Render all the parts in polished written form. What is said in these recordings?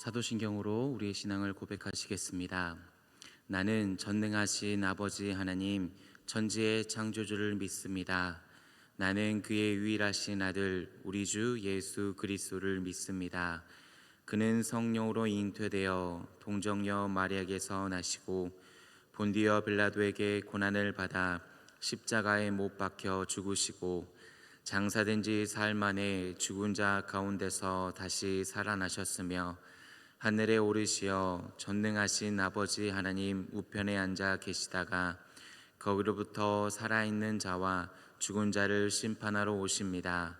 사도신경으로 우리의 신앙을 고백하시겠습니다. 나는 전능하신 아버지 하나님 천지의 창조주를 믿습니다. 나는 그의 유일하신 아들 우리 주 예수 그리스도를 믿습니다. 그는 성령으로 잉태되어 동정녀 마리아에게서 나시고 본디어 빌라도에게 고난을 받아 십자가에 못 박혀 죽으시고 장사된 지 사흘 만에 죽은 자 가운데서 다시 살아나셨으며 하늘에 오르시어 전능하신 아버지 하나님 우편에 앉아 계시다가 거기로부터 살아있는 자와 죽은 자를 심판하러 오십니다.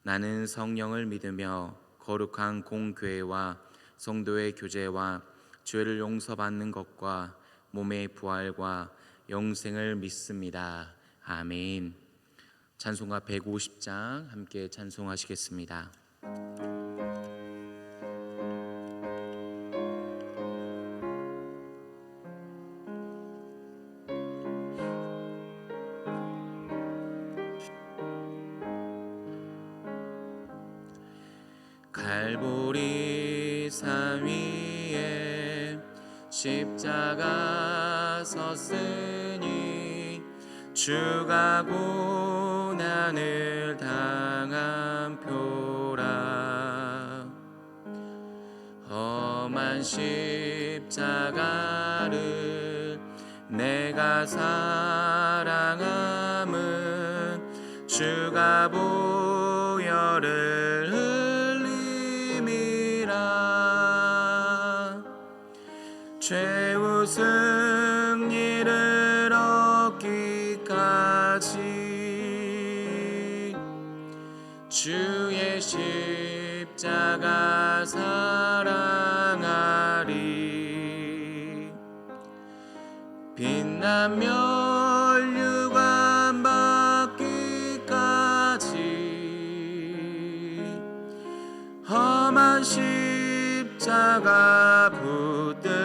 나는 성령을 믿으며 거룩한 공교회와 성도의 교제와 죄를 용서받는 것과 몸의 부활과 영생을 믿습니다. 아멘. 찬송가 150장 함께 찬송하시겠습니다. 갈보리 산 위에 십자가 섰으니 주가 고난을 당한 표라. 험한 십자가를 내가 사랑함은 주가 보혈을 흘림이라. 최후 승리를 얻기까지 주의 십자가 사랑하리. 빛난 멸류관 받기까지 험한 십자가 붙들겠네.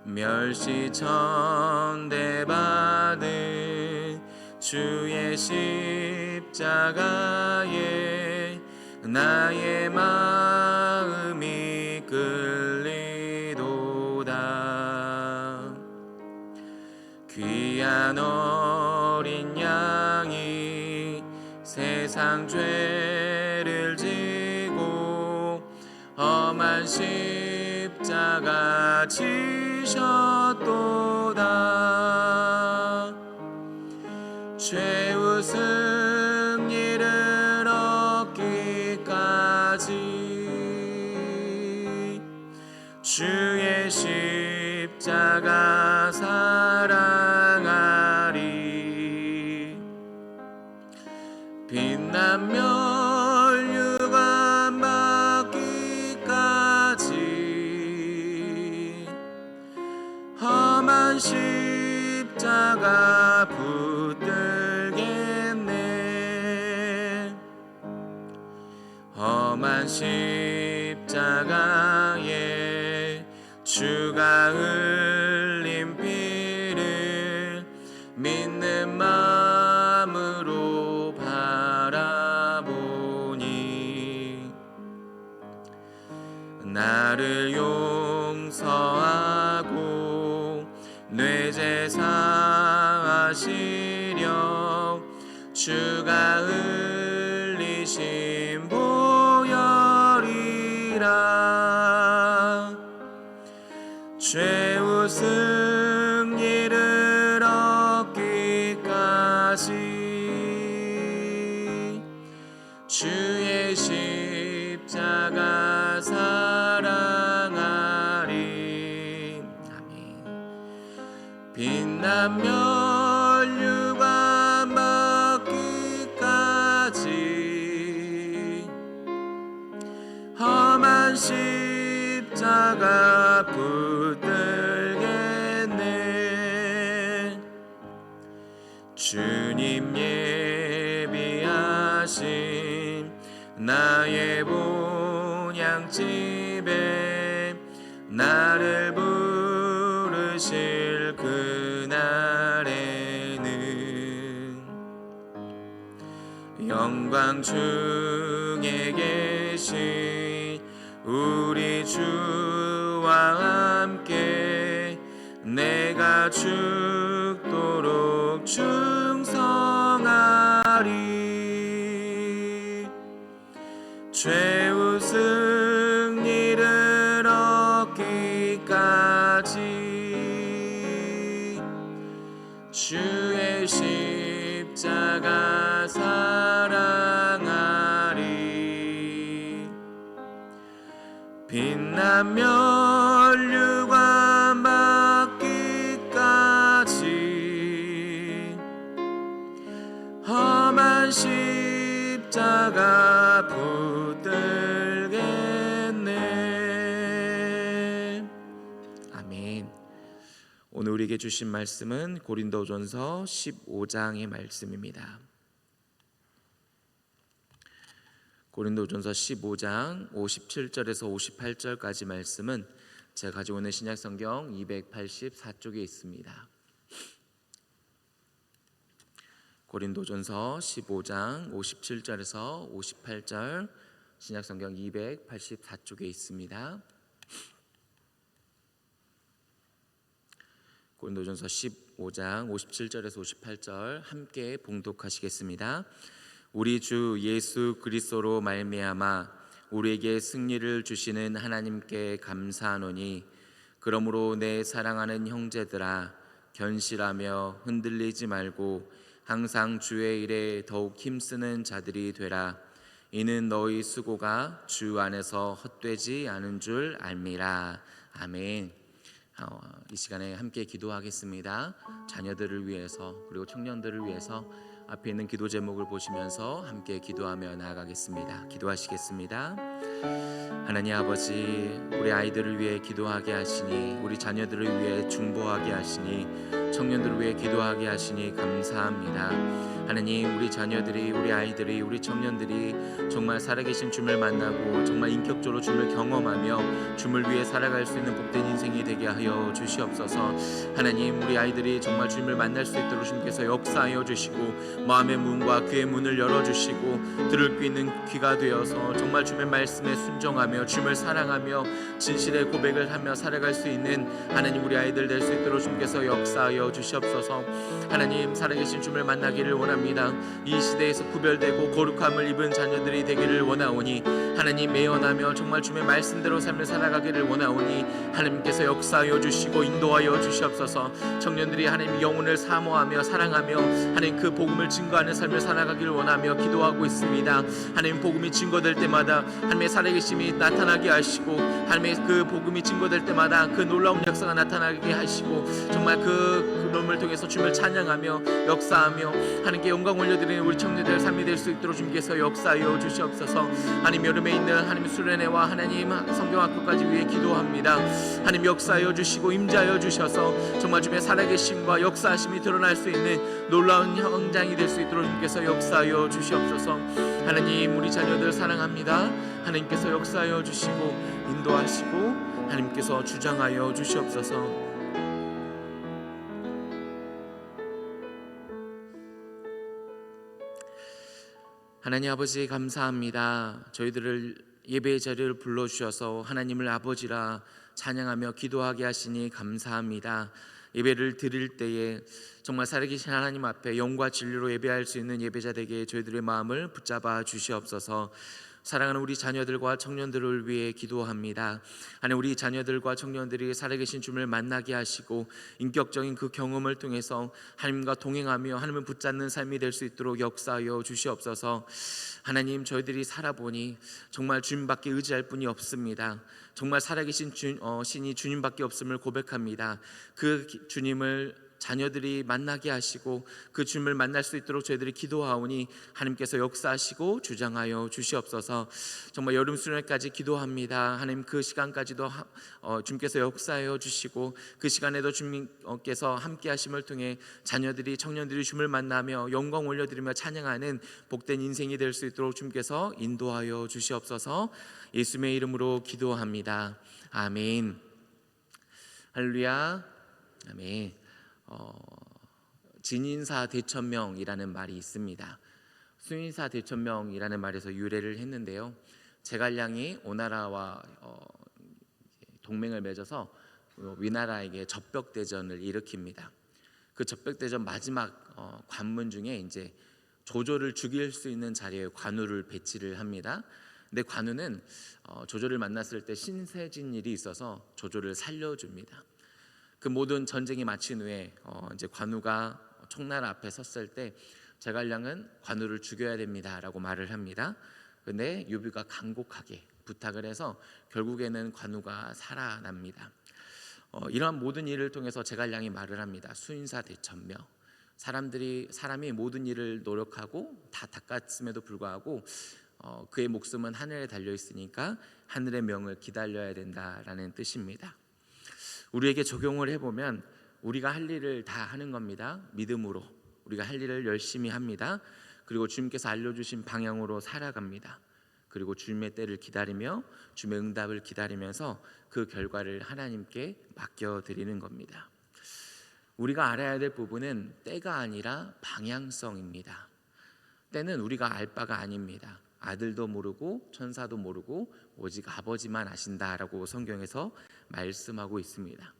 멸시천대 받은 주의 십자가에 나의 마음이 끌리도다. 귀한 어린 양이 세상 죄를 지고 험한 십자가 지셨도다. 최후 승리를 얻기까지 주의 십자가 사랑하리. 빛난 멸류관 받기까지 험한 십자가 붙들겠네. 험한 십자가에 주가 흘린 피를 믿는 마음으로 바라보니 나를 용서하고 뇌제사하시려 주가 흘리신 보혈이라. 최후 승리를 얻기까지 주의 십자가 사랑하리. 아멘. 빛난 멸류관 받기까지 험한 십자가 붙들겠네. 주님 예비하신 나의 본향집에 나를 부르실 그날에는 영광 주께 땅에 계신 우리 주와 함께 내가 죽도록 충성하리. 최후 승리를 얻기까지 주의 십자가 사랑하리. 빛난 면류관 받기까지 험한 십자가 붙들겠네. 아멘. 오늘 우리에게 주신 말씀은 고린도전서 15장의 말씀입니다. 고린도전서 15장 57절에서 58절까지 말씀은 제가 가지고 있는 신약성경 284쪽에 있습니다. 고린도전서 15장 57절에서 58절 신약성경 284쪽에 있습니다. 고린도전서 15장 57절에서 58절 함께 봉독하시겠습니다. 우리 주 예수 그리스도로 말미암아 우리에게 승리를 주시는 하나님께 감사하노니 그러므로 내 사랑하는 형제들아 견실하며 흔들리지 말고 항상 주의 일에 더욱 힘쓰는 자들이 되라. 이는 너희 수고가 주 안에서 헛되지 않은 줄 알미라. 아멘. 이 시간에 함께 기도하겠습니다. 자녀들을 위해서 그리고 청년들을 위해서 앞에 있는 기도 제목을 보시면서 함께 기도하며 나아가겠습니다. 기도하시겠습니다. 하나님 아버지, 우리 아이들을 위해 기도하게 하시니, 우리 자녀들을 위해 중보하게 하시니, 청년들을 위해 기도하게 하시니 감사합니다. 하나님, 우리 자녀들이, 우리 아이들이, 우리 청년들이 정말 살아계신 주님을 만나고 정말 인격적으로 주님을 경험하며 주님을 위해 살아갈 수 있는 복된 인생이 되게 하여 주시옵소서. 하나님, 우리 아이들이 정말 주님을 만날 수 있도록 주님께서 역사하여 주시고 마음의 문과 귀의 문을 열어주시고 들을 귀 있는 귀가 되어서 정말 주님의 말씀에 순종하며 주님을 사랑하며 진실의 고백을 하며 살아갈 수 있는 하나님 우리 아이들 될 수 있도록 주님께서 역사하여 주시옵소서. 하나님, 살아계신 주님을 만나기를 원합니다. 이 시대에서 구별되고 거룩함을 입은 자녀들이 되기를 원하오니 하나님 예언하며 정말 주님의 말씀대로 삶을 살아가기를 원하오니 하나님께서 역사하여 주시고 인도하여 주시옵소서. 청년들이 하나님 영혼을 사모하며 사랑하며 하나님 그 복음을 증거하는 삶을 살아가기를 원하며 기도하고 있습니다. 하나님 복음이 증거될 때마다 하나님의 살아계심이 나타나게 하시고 하나님의 그 복음이 증거될 때마다 그 놀라운 역사가 나타나게 하시고 정말 그 그놈을 통해서 주님을 찬양하며 역사하며 하나님께 영광 올려드리는 우리 청년들 삶이 될 수 있도록 주님께서 역사하여 주시옵소서. 하나님 여름에 있는 하나님 수련회와 하나님 성경학교까지 위해 기도합니다. 하나님 역사하여 주시고 임재하여 주셔서 정말 주님의 살아계심과 역사하심이 드러날 수 있는 놀라운 현장이 될 수 있도록 주님께서 역사하여 주시옵소서. 하나님 우리 자녀들 사랑합니다. 하나님께서 역사하여 주시고 인도하시고 하나님께서 주장하여 주시옵소서. 하나님 아버지 감사합니다. 저희들을 예배의 자리를 불러주셔서 하나님을 아버지라 찬양하며 기도하게 하시니 감사합니다. 예배를 드릴 때에 정말 살아계신 하나님 앞에 영과 진리로 예배할 수 있는 예배자 되게 저희들의 마음을 붙잡아 주시옵소서. 사랑하는 우리 자녀들과 청년들을 위해 기도합니다. 하나님 우리 자녀들과 청년들이 살아계신 주님을 만나게 하시고 인격적인 그 경험을 통해서 하나님과 동행하며 하나님을 붙잡는 삶이 될 수 있도록 역사하여 주시옵소서. 하나님 저희들이 살아보니 정말 주님밖에 의지할 분이 없습니다. 정말 살아계신 신이 주님밖에 없음을 고백합니다. 그 주님을 자녀들이 만나게 하시고 그 주님을 만날 수 있도록 저희들이 기도하오니 하나님께서 역사하시고 주장하여 주시옵소서. 정말 여름 수련회까지 기도합니다. 하나님 그 시간까지도 주님께서 역사하여 주시고 그 시간에도 주님께서 함께 하심을 통해 자녀들이 청년들이 주님을 만나며 영광 올려드리며 찬양하는 복된 인생이 될 수 있도록 주님께서 인도하여 주시옵소서. 예수님의 이름으로 기도합니다. 아멘. 할렐루야. 아멘. 진인사 대천명이라는 말이 있습니다. 수인사 대천명이라는 말에서 유래를 했는데요. 제갈량이 오나라와 동맹을 맺어서 위나라에게 접벽대전을 일으킵니다. 그 접벽대전 마지막 관문 중에 이제 조조를 죽일 수 있는 자리에 관우를 배치를 합니다. 근데 관우는 조조를 만났을 때 신세진 일이 있어서 조조를 살려줍니다. 그 모든 전쟁이 마친 후에 이제 관우가 총나라 앞에 섰을 때 제갈량은 관우를 죽여야 됩니다라고 말을 합니다. 근데 유비가 간곡하게 부탁을 해서 결국에는 관우가 살아납니다. 이러한 모든 일을 통해서 제갈량이 말을 합니다. 수인사 대천명. 사람이 모든 일을 노력하고 다 닦았음에도 불구하고 그의 목숨은 하늘에 달려 있으니까 하늘의 명을 기다려야 된다라는 뜻입니다. 우리에게 적용을 해보면 우리가 할 일을 다 하는 겁니다. 믿음으로 우리가 할 일을 열심히 합니다. 그리고 주님께서 알려주신 방향으로 살아갑니다. 그리고 주님의 때를 기다리며 주님의 응답을 기다리면서 그 결과를 하나님께 맡겨드리는 겁니다. 우리가 알아야 될 부분은 때가 아니라 방향성입니다. 때는 우리가 알 바가 아닙니다. 아들도 모르고 천사도 모르고 오직 아버지만 아신다라고 성경에서 말씀하고 있습니다.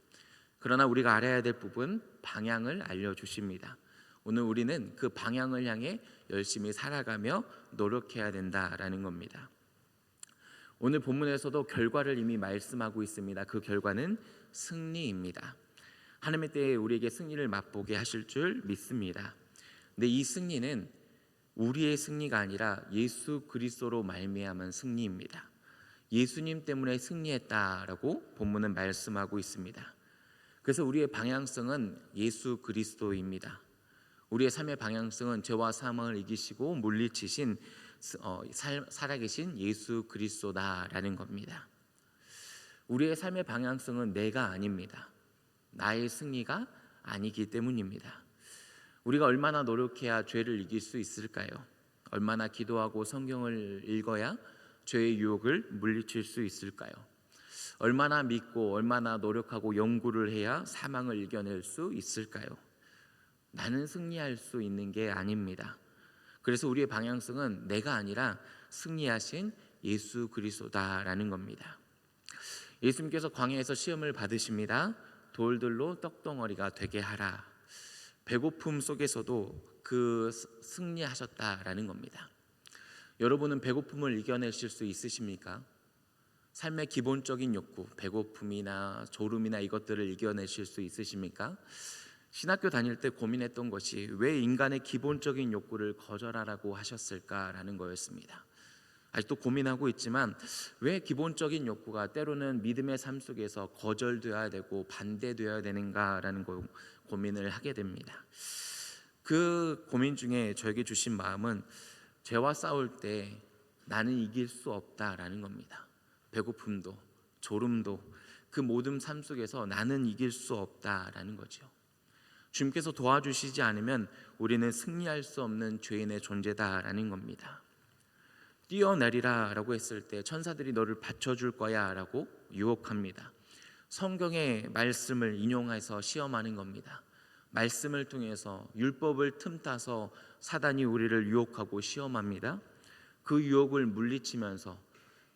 그러나 우리가 알아야 될 부분, 방향을 알려주십니다. 오늘 우리는 그 방향을 향해 열심히 살아가며 노력해야 된다라는 겁니다. 오늘 본문에서도 결과를 이미 말씀하고 있습니다. 그 결과는 승리입니다. 하나님의 때에 우리에게 승리를 맛보게 하실 줄 믿습니다. 근데 이 승리는 우리의 승리가 아니라 예수 그리스도로 말미암은 승리입니다. 예수님 때문에 승리했다라고 본문은 말씀하고 있습니다. 그래서 우리의 방향성은 예수 그리스도입니다. 우리의 삶의 방향성은 죄와 사망을 이기시고 물리치신 살아계신 예수 그리스도다라는 겁니다. 우리의 삶의 방향성은 내가 아닙니다. 나의 승리가 아니기 때문입니다. 우리가 얼마나 노력해야 죄를 이길 수 있을까요? 얼마나 기도하고 성경을 읽어야 죄의 유혹을 물리칠 수 있을까요? 얼마나 믿고 얼마나 노력하고 연구를 해야 사망을 이겨낼 수 있을까요? 나는 승리할 수 있는 게 아닙니다. 그래서 우리의 방향성은 내가 아니라 승리하신 예수 그리스도다라는 겁니다. 예수님께서 광야에서 시험을 받으십니다. 돌들로 떡덩어리가 되게 하라. 배고픔 속에서도 그 승리하셨다라는 겁니다. 여러분은 배고픔을 이겨내실 수 있으십니까? 삶의 기본적인 욕구, 배고픔이나 졸음이나 이것들을 이겨내실 수 있으십니까? 신학교 다닐 때 고민했던 것이 왜 인간의 기본적인 욕구를 거절하라고 하셨을까라는 거였습니다. 아직도 고민하고 있지만 왜 기본적인 욕구가 때로는 믿음의 삶 속에서 거절되어야 되고 반대되어야 되는가라는 고민을 하게 됩니다. 그 고민 중에 저에게 주신 마음은 죄와 싸울 때 나는 이길 수 없다라는 겁니다. 배고픔도 졸음도 그 모든 삶 속에서 나는 이길 수 없다라는 거죠. 주님께서 도와주시지 않으면 우리는 승리할 수 없는 죄인의 존재다라는 겁니다. 뛰어내리라 라고 했을 때 천사들이 너를 받쳐줄 거야 라고 유혹합니다. 성경의 말씀을 인용해서 시험하는 겁니다. 말씀을 통해서 율법을 틈타서 사단이 우리를 유혹하고 시험합니다. 그 유혹을 물리치면서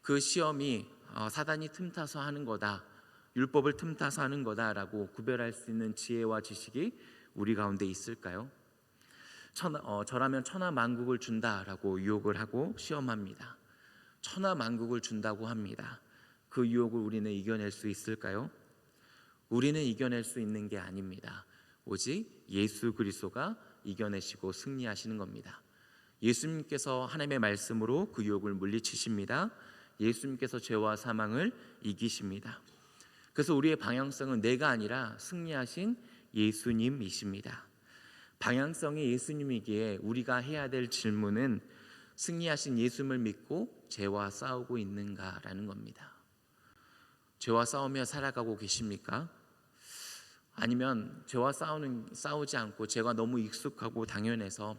그 시험이 사단이 틈타서 하는 거다, 율법을 틈타서 하는 거다라고 구별할 수 있는 지혜와 지식이 우리 가운데 있을까요? 저라면 천하만국을 준다라고 유혹을 하고 시험합니다. 천하만국을 준다고 합니다. 그 유혹을 우리는 이겨낼 수 있을까요? 우리는 이겨낼 수 있는 게 아닙니다. 오직 예수 그리스도가 이겨내시고 승리하시는 겁니다. 예수님께서 하나님의 말씀으로 그 유혹을 물리치십니다. 예수님께서 죄와 사망을 이기십니다. 그래서 우리의 방향성은 내가 아니라 승리하신 예수님이십니다. 방향성이 예수님이기에 우리가 해야 될 질문은 승리하신 예수님을 믿고 죄와 싸우고 있는가라는 겁니다. 죄와 싸우며 살아가고 계십니까? 아니면 죄와 싸우지 않고 죄가 너무 익숙하고 당연해서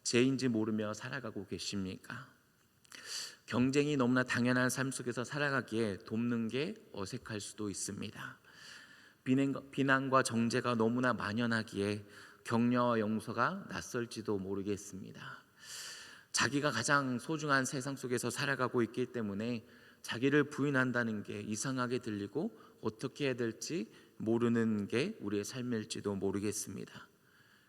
죄인지 모르며 살아가고 계십니까? 경쟁이 너무나 당연한 삶 속에서 살아가기에 돕는 게 어색할 수도 있습니다. 비난과 정죄가 너무나 만연하기에 격려와 용서가 낯설지도 모르겠습니다. 자기가 가장 소중한 세상 속에서 살아가고 있기 때문에 자기를 부인한다는 게 이상하게 들리고 어떻게 해야 될지 모르는 게 우리의 삶일지도 모르겠습니다.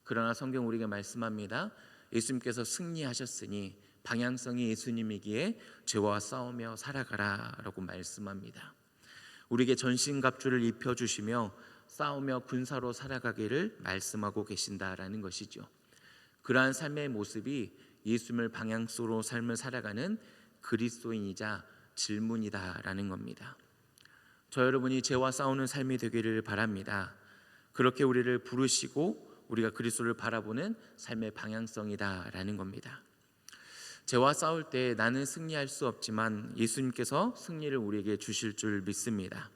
그러나 성경 우리에게 말씀합니다. 예수님께서 승리하셨으니 방향성이 예수님이기에 죄와 싸우며 살아가라 라고 말씀합니다. 우리에게 전신갑주를 입혀주시며 싸우며 군사로 살아가기를 말씀하고 계신다라는 것이죠. 그러한 삶의 모습이 예수님을 방향으로 삶을 살아가는 그리스도인이자 질문이다라는 겁니다. 저 여러분이 죄와 싸우는 삶이 되기를 바랍니다. 그렇게 우리를 부르시고 우리가 그리스도를 바라보는 삶의 방향성이다라는 겁니다. 죄와 싸울 때 나는 승리할 수 없지만 예수님께서 승리를 우리에게 주실 줄 믿습니다.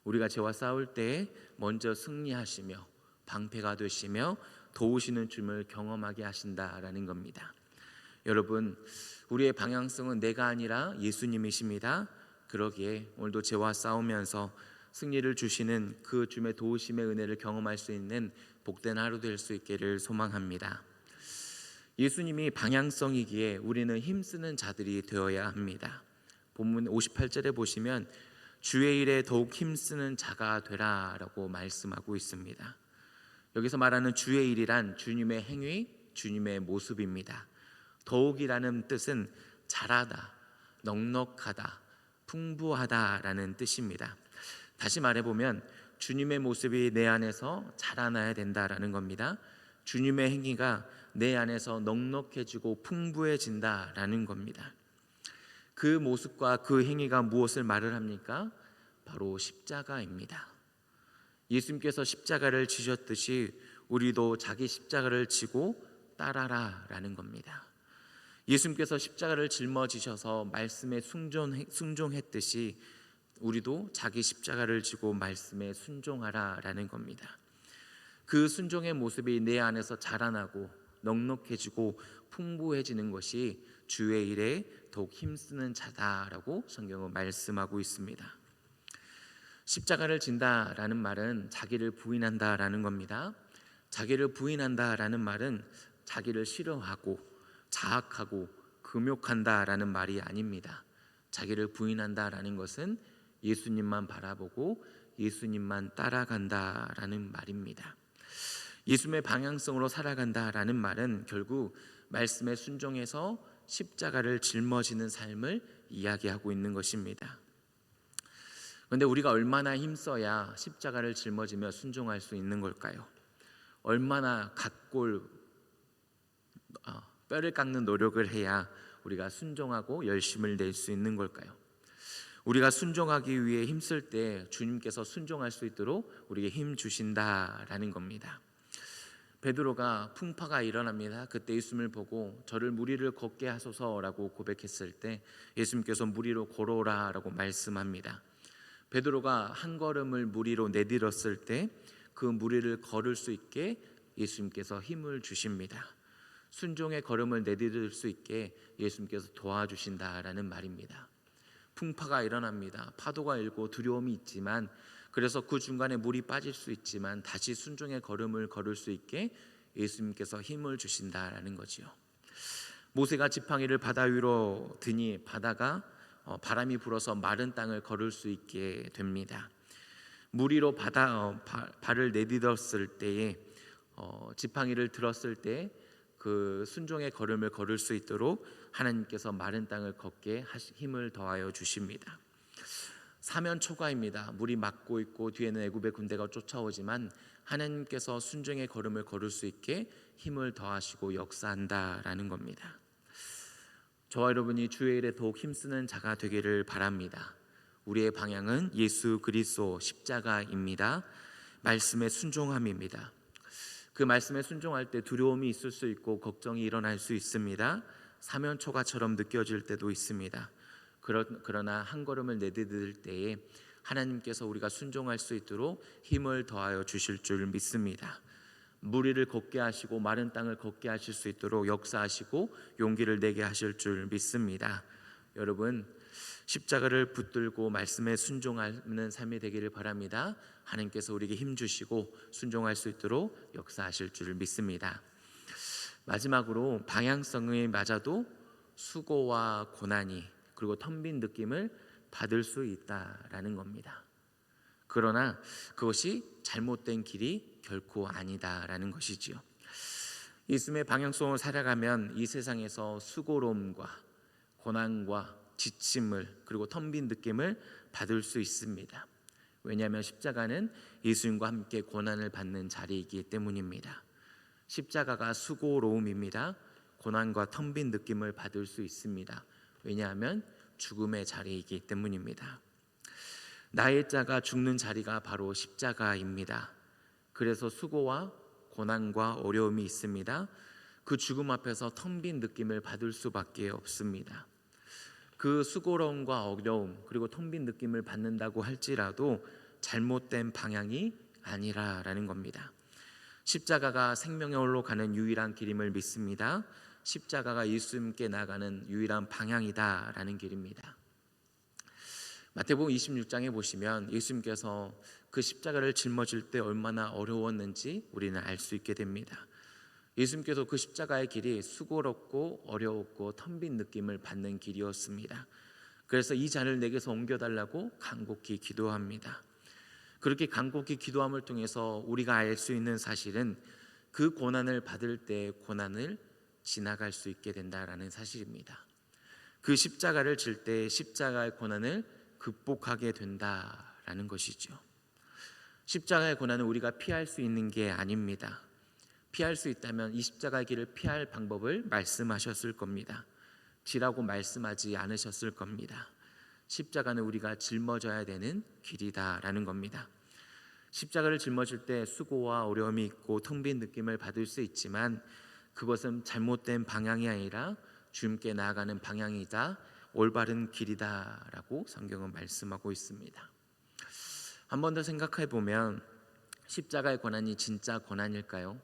우리가 죄와 싸울 때 먼저 승리하시며 방패가 되시며 도우시는 주님을 경험하게 하신다라는 겁니다. 여러분, 우리의 방향성은 내가 아니라 예수님이십니다. 그러기에 오늘도 죄와 싸우면서 승리를 주시는 그 주님의 도우심의 은혜를 경험할 수 있는 복된 하루 될 수 있기를 소망합니다. 예수님이 방향성이기에 우리는 힘쓰는 자들이 되어야 합니다. 본문 58절에 보시면 주의 일에 더욱 힘쓰는 자가 되라 라고 말씀하고 있습니다. 여기서 말하는 주의 일이란 주님의 행위, 주님의 모습입니다. 더욱이라는 뜻은 잘하다, 넉넉하다, 풍부하다라는 뜻입니다. 다시 말해보면 주님의 모습이 내 안에서 자라나야 된다라는 겁니다. 주님의 행위가 내 안에서 넉넉해지고 풍부해진다라는 겁니다. 그 모습과 그 행위가 무엇을 말을 합니까? 바로 십자가입니다. 예수님께서 십자가를 지셨듯이 우리도 자기 십자가를 지고 따라라 라는 겁니다. 예수님께서 십자가를 짊어지셔서 말씀에 순종했듯이 우리도 자기 십자가를 지고 말씀에 순종하라 라는 겁니다. 그 순종의 모습이 내 안에서 자라나고 넉넉해지고 풍부해지는 것이 주의 일에 더욱 힘쓰는 자다라고 성경은 말씀하고 있습니다. 십자가를 진다라는 말은 자기를 부인한다라는 겁니다. 자기를 부인한다라는 말은 자기를 싫어하고 자학하고 금욕한다라는 말이 아닙니다. 자기를 부인한다라는 것은 예수님만 바라보고 예수님만 따라간다라는 말입니다. 예수님의 방향성으로 살아간다라는 말은 결국 말씀에 순종해서 십자가를 짊어지는 삶을 이야기하고 있는 것입니다. 그런데 우리가 얼마나 힘써야 십자가를 짊어지며 순종할 수 있는 걸까요? 얼마나 각골 뼈를 깎는 노력을 해야 우리가 순종하고 열심을 낼 수 있는 걸까요? 우리가 순종하기 위해 힘쓸 때 주님께서 순종할 수 있도록 우리에게 힘 주신다라는 겁니다. 베드로가 풍파가 일어납니다. 그때 예수님을 보고 저를 물 위를 걷게 하소서라고 고백했을 때 예수님께서 물 위로 걸어오라라고 말씀합니다. 베드로가 한 걸음을 물 위로 내딛었을 때 그 물 위를 걸을 수 있게 예수님께서 힘을 주십니다. 순종의 걸음을 내딛을 수 있게 예수님께서 도와주신다라는 말입니다. 풍파가 일어납니다. 파도가 일고 두려움이 있지만 그래서 그 중간에 물이 빠질 수 있지만 다시 순종의 걸음을 걸을 수 있게 예수님께서 힘을 주신다라는 거지요. 모세가 지팡이를 바다 위로 드니 바다가 바람이 불어서 마른 땅을 걸을 수 있게 됩니다. 물 위로 발을 내딛었을 때에 지팡이를 들었을 때 그 순종의 걸음을 걸을 수 있도록 하나님께서 마른 땅을 걷게 힘을 더하여 주십니다. 사면 초가입니다. 물이 막고 있고 뒤에는 애굽의 군대가 쫓아오지만 하나님께서 순종의 걸음을 걸을 수 있게 힘을 더하시고 역사한다라는 겁니다. 저와 여러분이 주의 일에 더욱 힘쓰는 자가 되기를 바랍니다. 우리의 방향은 예수 그리스도 십자가입니다. 말씀에 순종함입니다. 그 말씀에 순종할 때 두려움이 있을 수 있고 걱정이 일어날 수 있습니다. 사면초가처럼 느껴질 때도 있습니다. 그러나 한 걸음을 내디딜 때에 하나님께서 우리가 순종할 수 있도록 힘을 더하여 주실 줄 믿습니다. 물 위를 걷게 하시고 마른 땅을 걷게 하실 수 있도록 역사하시고 용기를 내게 하실 줄 믿습니다. 여러분, 십자가를 붙들고 말씀에 순종하는 삶이 되기를 바랍니다. 하나님께서 우리에게 힘 주시고 순종할 수 있도록 역사하실 줄 믿습니다. 마지막으로 방향성이 맞아도 수고와 고난이 그리고 텅 빈 느낌을 받을 수 있다라는 겁니다. 그러나 그것이 잘못된 길이 결코 아니다라는 것이지요. 예수님의 방향성으로 살아가면 이 세상에서 수고로움과 고난과 지침을 그리고 텅 빈 느낌을 받을 수 있습니다. 왜냐하면 십자가는 예수님과 함께 고난을 받는 자리이기 때문입니다. 십자가가 수고로움입니다. 고난과 텅 빈 느낌을 받을 수 있습니다. 왜냐하면 죽음의 자리이기 때문입니다. 나의 자가 죽는 자리가 바로 십자가입니다. 그래서 수고와 고난과 어려움이 있습니다. 그 죽음 앞에서 텅 빈 느낌을 받을 수밖에 없습니다. 그 수고로움과 어려움 그리고 텅 빈 느낌을 받는다고 할지라도 잘못된 방향이 아니라라는 겁니다. 십자가가 생명의 홀로 가는 유일한 길임을 믿습니다. 십자가가 예수님께 나가는 유일한 방향이다라는 길입니다. 마태복음 26장에 보시면 예수님께서 그 십자가를 짊어질 때 얼마나 어려웠는지 우리는 알 수 있게 됩니다. 예수님께서 그 십자가의 길이 수고롭고 어려웠고 텅 빈 느낌을 받는 길이었습니다. 그래서 이 잔을 내게서 옮겨달라고 간곡히 기도합니다. 그렇게 간곡히 기도함을 통해서 우리가 알 수 있는 사실은 그 고난을 받을 때 고난을 지나갈 수 있게 된다라는 사실입니다. 그 십자가를 질 때 십자가의 고난을 극복하게 된다라는 것이죠. 십자가의 고난은 우리가 피할 수 있는 게 아닙니다. 피할 수 있다면 이 십자가의 길을 피할 방법을 말씀하셨을 겁니다. 지라고 말씀하지 않으셨을 겁니다. 십자가는 우리가 짊어져야 되는 길이다라는 겁니다. 십자가를 짊어질 때 수고와 어려움이 있고 텅 빈 느낌을 받을 수 있지만 그것은 잘못된 방향이 아니라 주님께 나아가는 방향이다, 올바른 길이다라고 성경은 말씀하고 있습니다. 한 번 더 생각해 보면 십자가의 고난이 진짜 고난일까요?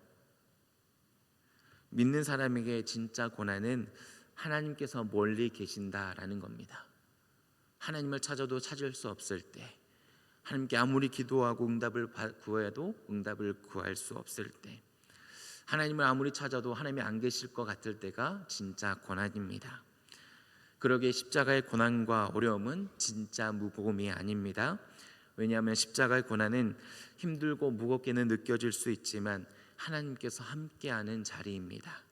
믿는 사람에게 진짜 고난은 하나님께서 멀리 계신다라는 겁니다. 하나님을 찾아도 찾을 수 없을 때, 하나님께 아무리 기도하고 응답을 구해도 응답을 구할 수 없을 때, 하나님을 아무리 찾아도 하나님이 안 계실 것 같을 때가 진짜 고난입니다. 그러기에 십자가의 고난과 어려움은 진짜 무거움이 아닙니다. 왜냐하면 십자가의 고난은 힘들고 무겁게는 느껴질 수 있지만 하나님께서 함께하는 자리입니다.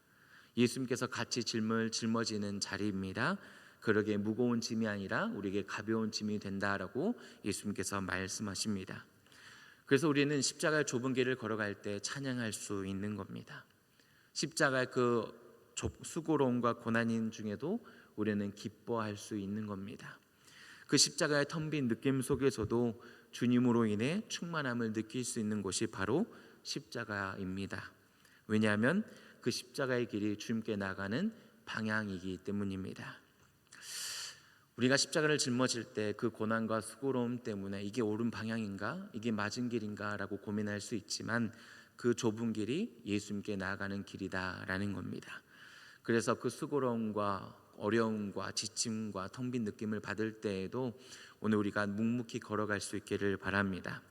예수님께서 같이 짐을 짊어지는 자리입니다. 그러기에 무거운 짐이 아니라 우리에게 가벼운 짐이 된다라고 예수님께서 말씀하십니다. 그래서 우리는 십자가의 좁은 길을 걸어갈 때 찬양할 수 있는 겁니다. 십자가의 그 수고로움과 고난인 중에도 우리는 기뻐할 수 있는 겁니다. 그 십자가의 텅 빈 느낌 속에서도 주님으로 인해 충만함을 느낄 수 있는 곳이 바로 십자가입니다. 왜냐하면 그 십자가의 길이 주님께 나가는 방향이기 때문입니다. 우리가 십자가를 짊어질 때 그 고난과 수고로움 때문에 이게 옳은 방향인가? 이게 맞은 길인가? 라고 고민할 수 있지만 그 좁은 길이 예수님께 나아가는 길이다라는 겁니다. 그래서 그 수고로움과 어려움과 지침과 텅 빈 느낌을 받을 때에도 오늘 우리가 묵묵히 걸어갈 수 있기를 바랍니다.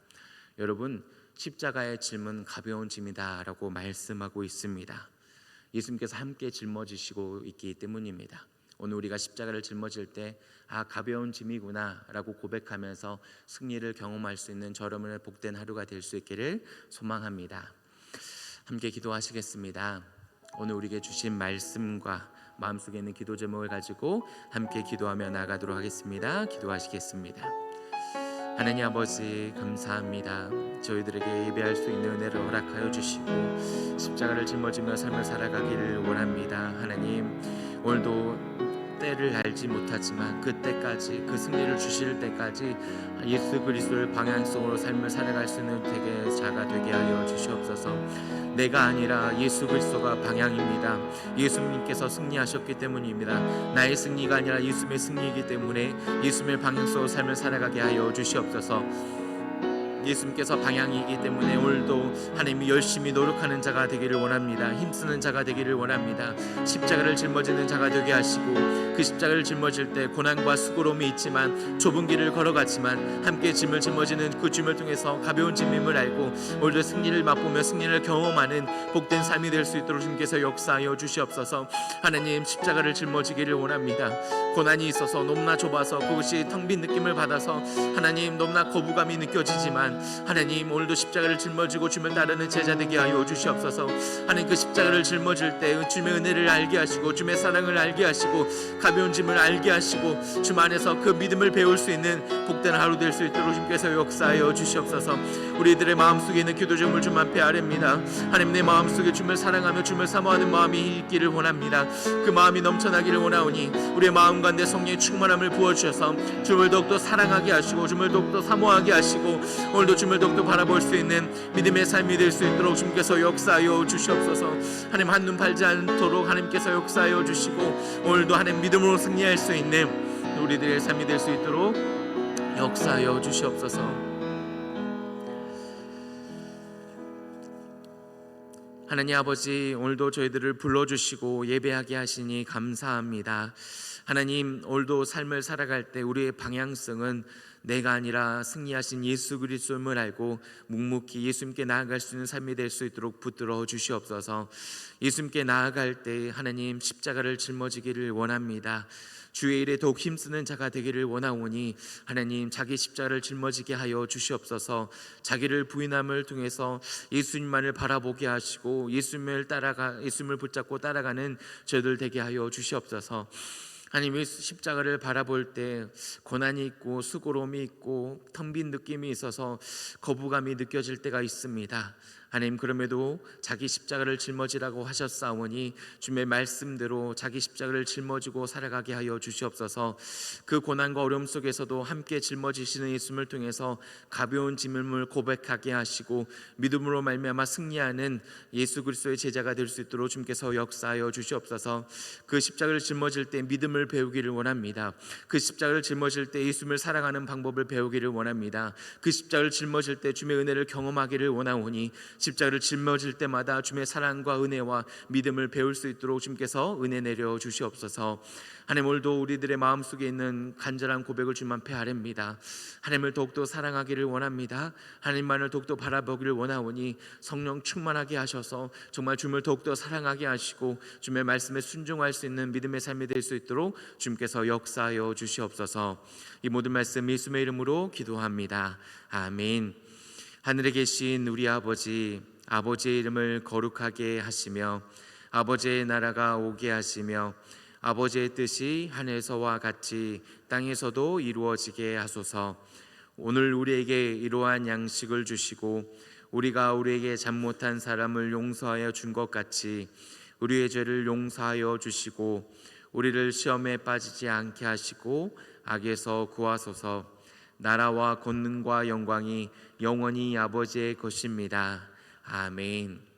여러분, 십자가의 짐은 가벼운 짐이다 라고 말씀하고 있습니다. 예수님께서 함께 짊어지시고 있기 때문입니다. 오늘 우리가 십자가를 짊어질 때 가벼운 짐이구나 라고 고백하면서 승리를 경험할 수 있는 저러면 복된 하루가 될 수 있기를 소망합니다. 함께 기도하시겠습니다. 오늘 우리에게 주신 말씀과 마음속에 있는 기도 제목을 가지고 함께 기도하며 나가도록 하겠습니다. 기도하시겠습니다. 하나님 아버지, 감사합니다. 저희들에게 예배할 수 있는 은혜를 허락하여 주시고 십자가를 짊어지며 삶을 살아가기를 원합니다. 하나님, 오늘도 때를 알지 못하지만 그때까지, 그 승리를 주실 때까지 예수 그리스도의 방향성으로 삶을 살아갈 수 있는 자가 되게 하여 주시옵소서. 내가 아니라 예수 그리스도가 방향입니다. 예수님께서 승리하셨기 때문입니다. 나의 승리가 아니라 예수님의 승리이기 때문에 예수님의 방향성으로 삶을 살아가게 하여 주시옵소서. 예수님께서 방향이기 때문에 오늘도 하나님이 열심히 노력하는 자가 되기를 원합니다. 힘쓰는 자가 되기를 원합니다. 십자가를 짊어지는 자가 되게 하시고, 그 십자가를 짊어질 때 고난과 수고로움이 있지만 좁은 길을 걸어갔지만 함께 짐을 짊어지는 그 짐을 통해서 가벼운 짐임을 알고 오늘도 승리를 맛보며 승리를 경험하는 복된 삶이 될 수 있도록 주님께서 역사하여 주시옵소서. 하나님, 십자가를 짊어지기를 원합니다. 고난이 있어서 높나 좁아서 그것이 텅 빈 느낌을 받아서 하나님 높나 거부감이 느껴지지만 하나님, 오늘도 십자가를 짊어지고 주님을 따르는 제자 되게 하여 주시옵소서. 하나님, 그 십자가를 짊어질 때 주님의 은혜를 알게 하시고 주님의 사랑을 알게 하시고 가벼운 짐을 알게 하시고 주님 안에서 그 믿음을 배울 수 있는 복된 하루 될 수 있도록 주님께서 역사하여 주시옵소서. 우리들의 마음속에 있는 기도 제목을 주님 앞에 아뢰입니다. 하나님, 내 마음속에 주님을 사랑하며 주님을 사모하는 마음이 있기를 원합니다. 그 마음이 넘쳐나기를 원하오니 우리의 마음과 내 성령의 충만함을 부어주셔서 주님을 더욱더 사랑하게 하시고 주님을 더욱더 사모하게 하시고 오늘도 주님을 더욱더 바라볼 수 있는 믿음의 삶이 될 수 있도록 주님께서 역사하여 주시옵소서. 하나님, 한눈 팔지 않도록 하나님께서 역사하여 주시고 오늘도 하나님 믿음으로 승리할 수 있는 우리들의 삶이 될 수 있도록 역사하여 주시옵소서. 하나님 아버지, 오늘도 저희들을 불러주시고 예배하게 하시니 감사합니다. 하나님, 오늘도 삶을 살아갈 때 우리의 방향성은 내가 아니라 승리하신 예수 그리스도임을 알고 묵묵히 예수님께 나아갈 수 있는 삶이 될 수 있도록 붙들어 주시옵소서. 예수님께 나아갈 때 하나님 십자가를 짊어지기를 원합니다. 주의 일에 더욱 힘쓰는 자가 되기를 원하오니 하나님, 자기 십자가를 짊어지게 하여 주시옵소서. 자기를 부인함을 통해서 예수님만을 바라보게 하시고 예수님을 붙잡고 따라가는 저희들 되게 하여 주시옵소서. 하나님, 십자가를 바라볼 때 고난이 있고 수고로움이 있고 텅 빈 느낌이 있어서 거부감이 느껴질 때가 있습니다. 하나님, 그럼에도 자기 십자가를 짊어지라고 하셨사오니 주님의 말씀대로 자기 십자가를 짊어지고 살아가게 하여 주시옵소서. 그 고난과 어려움 속에서도 함께 짊어지시는 예수님을 통해서 가벼운 짐을 고백하게 하시고 믿음으로 말미암아 승리하는 예수 그리스도의 제자가 될 수 있도록 주님께서 역사하여 주시옵소서. 그 십자가를 짊어질 때 믿음을 배우기를 원합니다. 그 십자가를 짊어질 때 예수님을 사랑하는 방법을 배우기를 원합니다. 그 십자가를 짊어질 때 주님의 은혜를 경험하기를 원하오니 십자가를 짊어질 때마다 주님의 사랑과 은혜와 믿음을 배울 수 있도록 주님께서 은혜 내려 주시옵소서. 하나님, 오늘도 우리들의 마음속에 있는 간절한 고백을 주님 앞에 아뢰입니다. 하나님을 더욱더 사랑하기를 원합니다. 하나님만을 더욱더 바라보기를 원하오니 성령 충만하게 하셔서 정말 주님을 더욱더 사랑하게 하시고 주님의 말씀에 순종할 수 있는 믿음의 삶이 될 수 있도록 주님께서 역사하여 주시옵소서. 이 모든 말씀 예수의 이름으로 기도합니다. 아멘. 하늘에 계신 우리 아버지, 아버지의 이름을 거룩하게 하시며 아버지의 나라가 오게 하시며 아버지의 뜻이 하늘에서와 같이 땅에서도 이루어지게 하소서. 오늘 우리에게 이러한 양식을 주시고 우리가 우리에게 잘못한 사람을 용서하여 준 것 같이 우리의 죄를 용서하여 주시고 우리를 시험에 빠지지 않게 하시고 악에서 구하소서. 나라와 권능과 영광이 영원히 아버지의 것입니다. 아멘.